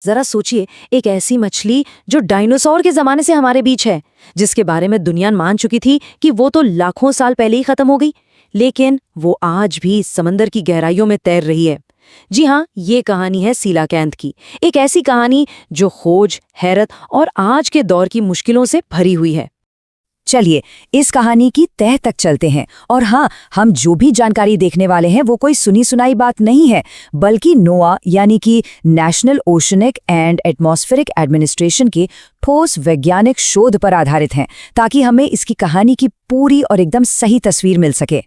जरा सोचिए, एक ऐसी मछली जो डायनासोर के जमाने से हमारे बीच है, जिसके बारे में दुनिया मान चुकी थी कि वो तो लाखों साल पहले ही खत्म हो गई, लेकिन वो आज भी समंदर की गहराइयों में तैर रही है। जी हाँ, ये कहानी है सीलाकैंथ की। एक ऐसी कहानी जो खोज, हैरत और आज के दौर की मुश्किलों से भरी हुई है। चलिए इस कहानी की तह तक चलते हैं। और हाँ, हम जो भी जानकारी देखने वाले हैं वो कोई सुनी सुनाई बात नहीं है, बल्कि नोआ यानी कि national oceanic and atmospheric administration के ठोस वैज्ञानिक शोध पर आधारित हैं, ताकि हमें इसकी कहानी की पूरी और एकदम सही तस्वीर मिल सके।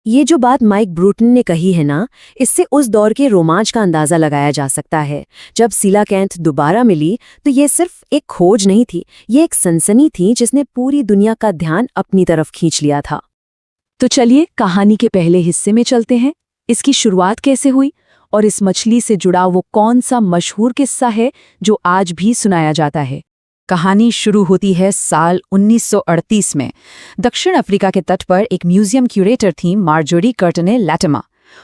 ये जो बात माइक ब्रूटन ने कही है ना, इससे उस दौर के रोमांच का अंदाजा लगाया जा सकता है। जब सीलाकैंथ दोबारा मिली तो ये सिर्फ एक खोज नहीं थी, ये एक सनसनी थी जिसने पूरी दुनिया का ध्यान अपनी तरफ खींच लिया था। तो चलिए कहानी के पहले हिस्से में चलते हैं। इसकी शुरुआत कैसे हुई और इस मछली से जुड़ा वो कौन सा मशहूर किस्सा है जो आज भी सुनाया जाता है। कहानी शुरू होती है साल 1938 में। दक्षिण अफ्रीका के तट पर एक म्यूजियम क्यूरेटर थी मार्जोरी कर्टने लैटिमा।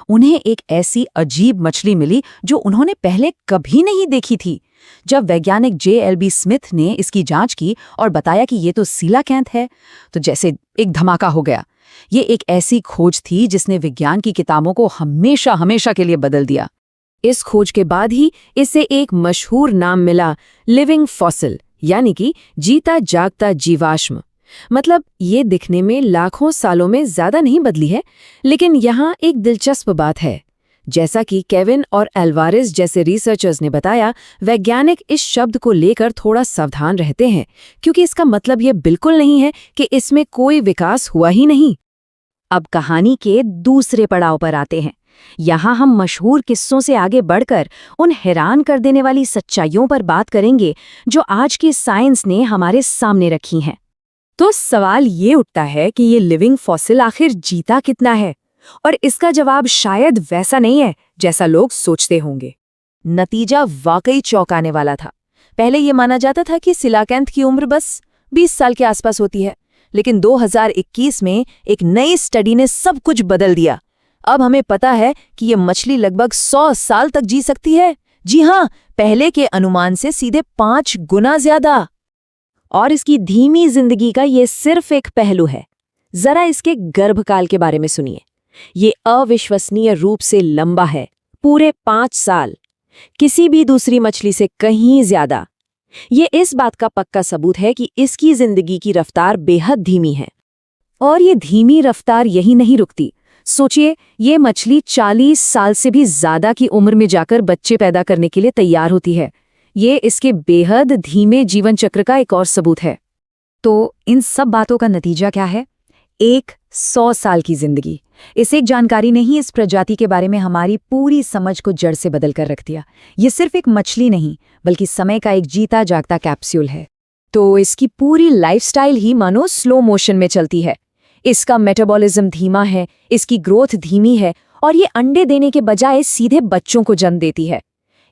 उन्हें एक ऐसी अजीब मछली मिली जो उन्होंने पहले कभी नहीं देखी थी। जब वैज्ञानिक JLB स्मिथ ने इसकी जांच की और बताया कि ये तो सीलाकैंथ है, तो जैसे एक धमाका हो गया। ये एक ऐसी खोज थी जिसने विज्ञान की किताबों को हमेशा हमेशा के लिए बदल दिया। इस खोज के बाद ही इसे एक मशहूर नाम मिला, लिविंग फॉसिल, यानी कि जीता जागता जीवाश्म। मतलब ये दिखने में लाखों सालों में ज्यादा नहीं बदली है, लेकिन यहाँ एक दिलचस्प बात है। जैसा कि केविन और एल्वारेज जैसे रिसर्चर्स ने बताया, वैज्ञानिक इस शब्द को लेकर थोड़ा सावधान रहते हैं, क्योंकि इसका मतलब ये बिल्कुल नहीं है कि इसमें कोई विकास हुआ ही नहीं। अब कहानी के दूसरे पड़ाव पर आते हैं। यहाँ हम मशहूर किस्सों से आगे बढ़कर उन हैरान कर देने वाली सच्चाइयों पर बात करेंगे जो आज की साइंस ने हमारे सामने रखी हैं। तो सवाल ये उठता है कि ये लिविंग फॉसिल आखिर जीता कितना है, और इसका जवाब शायद वैसा नहीं है जैसा लोग सोचते होंगे। नतीजा वाकई चौंकाने वाला था। पहले ये माना जाता था कि सीलाकैंथ की उम्र बस 20 साल के आसपास होती है, लेकिन 2021 में एक नई स्टडी ने सब कुछ बदल दिया। अब हमें पता है कि ये मछली लगभग 100 साल तक जी सकती है। जी हाँ, पहले के अनुमान से सीधे 5 गुना ज्यादा। और इसकी धीमी जिंदगी का ये सिर्फ एक पहलू है। जरा इसके गर्भकाल के बारे में सुनिए। ये अविश्वसनीय रूप से लंबा है, पूरे 5 साल, किसी भी दूसरी मछली से कहीं ज्यादा। ये इस बात का पक्का सबूत है कि इसकी जिंदगी की रफ्तार बेहद धीमी है। और ये धीमी रफ्तार यही नहीं रुकती। सोचिए, ये मछली 40 साल से भी ज्यादा की उम्र में जाकर बच्चे पैदा करने के लिए तैयार होती है। ये इसके बेहद धीमे जीवन चक्र का एक और सबूत है। तो इन सब बातों का नतीजा क्या है? एक 100 साल की जिंदगी। इस एक जानकारी ने ही इस प्रजाति के बारे में हमारी पूरी समझ को जड़ से बदल कर रख दिया। ये सिर्फ एक मछली नहीं, बल्कि समय का एक जीता जागता कैप्सूल है। तो इसकी पूरी लाइफस्टाइल ही मानो स्लो मोशन में चलती है। इसका मेटाबॉलिज्म धीमा है, इसकी ग्रोथ धीमी है, और ये अंडे देने के बजाय सीधे बच्चों को जन्म देती है।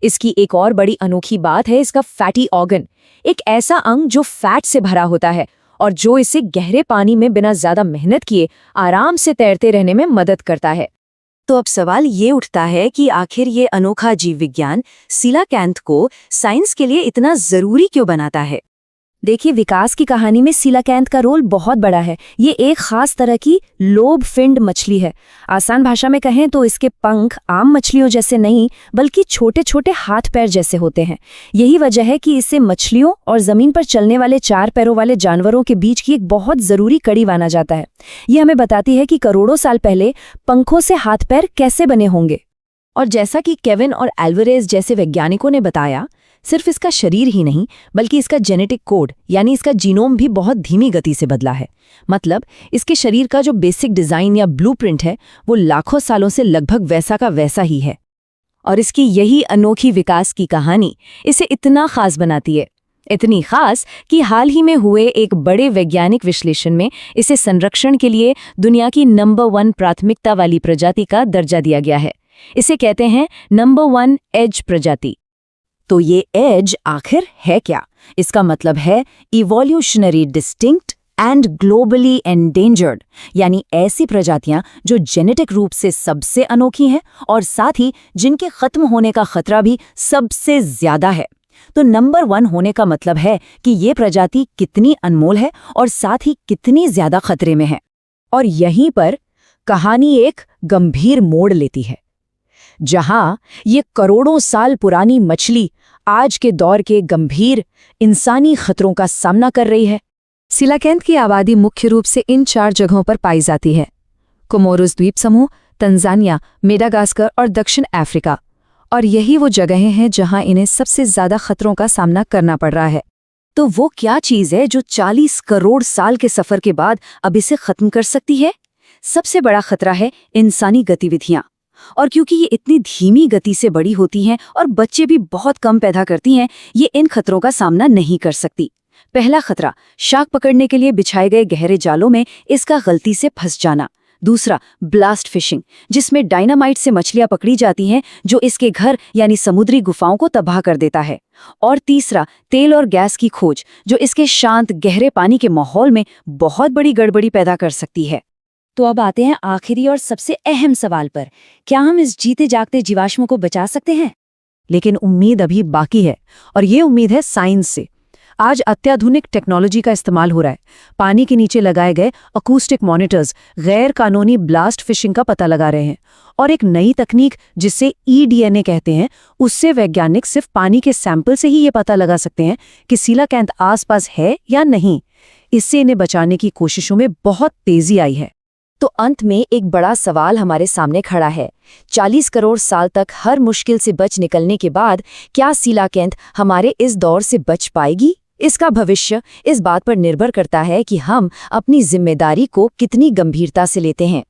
इसकी एक और बड़ी अनोखी बात है इसका फैटी ऑर्गन, एक ऐसा अंग जो फैट से भरा होता है और जो इसे गहरे पानी में बिना ज्यादा मेहनत किए आराम से तैरते रहने में मदद करता है। तो अब सवाल ये उठता है कि आखिर ये अनोखा जीव विज्ञान सीलाकैंथ को साइंस के लिए इतना जरूरी क्यों बनाता है? देखिए, विकास की कहानी में सीलाकैंथ का रोल बहुत बड़ा है। ये एक खास तरह की लोब फिन्ड मछली है। आसान भाषा में कहें तो इसके पंख आम मछलियों जैसे नहीं, बल्कि छोटे छोटे हाथ पैर जैसे होते हैं। यही वजह है कि इसे मछलियों और जमीन पर चलने वाले 4 पैरों वाले जानवरों के बीच की एक बहुत जरूरी कड़ी माना जाता है। ये हमें बताती है कि करोड़ों साल पहले पंखों से हाथ पैर कैसे बने होंगे। और जैसा कि केविन और एल्वारेज जैसे वैज्ञानिकों ने बताया, सिर्फ इसका शरीर ही नहीं, बल्कि इसका जेनेटिक कोड यानी इसका जीनोम भी बहुत धीमी गति से बदला है। मतलब इसके शरीर का जो बेसिक डिजाइन या ब्लूप्रिंट है, वो लाखों सालों से लगभग वैसा का वैसा ही है। और इसकी यही अनोखी विकास की कहानी इसे इतना खास बनाती है। इतनी खास कि हाल ही में हुए एक बड़े वैज्ञानिक विश्लेषण में इसे संरक्षण के लिए दुनिया की नंबर 1 प्राथमिकता वाली प्रजाति का दर्जा दिया गया है। इसे कहते हैं नंबर 1 एज प्रजाति। तो ये एज आखिर है क्या? इसका मतलब है evolutionary distinct and globally endangered, यानी ऐसी प्रजातियां जो जेनेटिक रूप से सबसे अनोखी हैं और साथ ही जिनके खत्म होने का खतरा भी सबसे ज्यादा है। तो नंबर 1 होने का मतलब है कि ये प्रजाति कितनी अनमोल है और साथ ही कितनी ज्यादा खतरे में है। और यहीं पर कहानी एक गंभीर मोड़ लेती है, जहां ये करोड़ों साल पुरानी मछली आज के दौर के गंभीर इंसानी खतरों का सामना कर रही है। सिलाकेंथ की आबादी मुख्य रूप से इन 4 जगहों पर पाई जाती है: कोमोरोस द्वीप समूह, तंजानिया, मेडागास्कर और दक्षिण अफ्रीका। और यही वो जगहें हैं जहां इन्हें सबसे ज्यादा खतरों का सामना करना पड़ रहा है। तो वो क्या चीज है जो 40 करोड़ साल के सफर के बाद अब इसे खत्म कर सकती है? सबसे बड़ा खतरा है इंसानी गतिविधियां। और क्योंकि ये इतनी धीमी गति से बड़ी होती हैं और बच्चे भी बहुत कम पैदा करती हैं, ये इन खतरों का सामना नहीं कर सकती। पहला खतरा, शार्क पकड़ने के लिए बिछाए गए गहरे जालों में इसका गलती से फंस जाना। दूसरा, ब्लास्ट फिशिंग, जिसमें डायनामाइट से मछलियां पकड़ी जाती हैं जो इसके घर यानी समुद्री गुफाओं को तबाह कर देता है। और तीसरा, तेल और गैस की खोज, जो इसके शांत गहरे पानी के माहौल में बहुत बड़ी गड़बड़ी पैदा कर सकती है। तो अब आते हैं आखिरी और सबसे अहम सवाल पर, क्या हम इस जीते जागते जीवाश्मों को बचा सकते हैं? लेकिन उम्मीद अभी बाकी है, और ये उम्मीद है साइंस से। आज अत्याधुनिक टेक्नोलॉजी का इस्तेमाल हो रहा है। पानी के नीचे लगाए गए अकूस्टिक मॉनिटर्स गैर कानूनी ब्लास्ट फिशिंग का पता लगा रहे हैं, और एक नई तकनीक जिसे ईडीएनए कहते हैं, उससे वैज्ञानिक सिर्फ पानी के सैंपल से ही ये पता लगा सकते हैं कि सीलाकैंथ आसपास है या नहीं। इससे इन्हें बचाने की कोशिशों में बहुत तेजी आई है। तो अंत में एक बड़ा सवाल हमारे सामने खड़ा है। 40 करोड़ साल तक हर मुश्किल से बच निकलने के बाद क्या सीलाकैंथ हमारे इस दौर से बच पाएगी? इसका भविष्य इस बात पर निर्भर करता है कि हम अपनी जिम्मेदारी को कितनी गंभीरता से लेते हैं।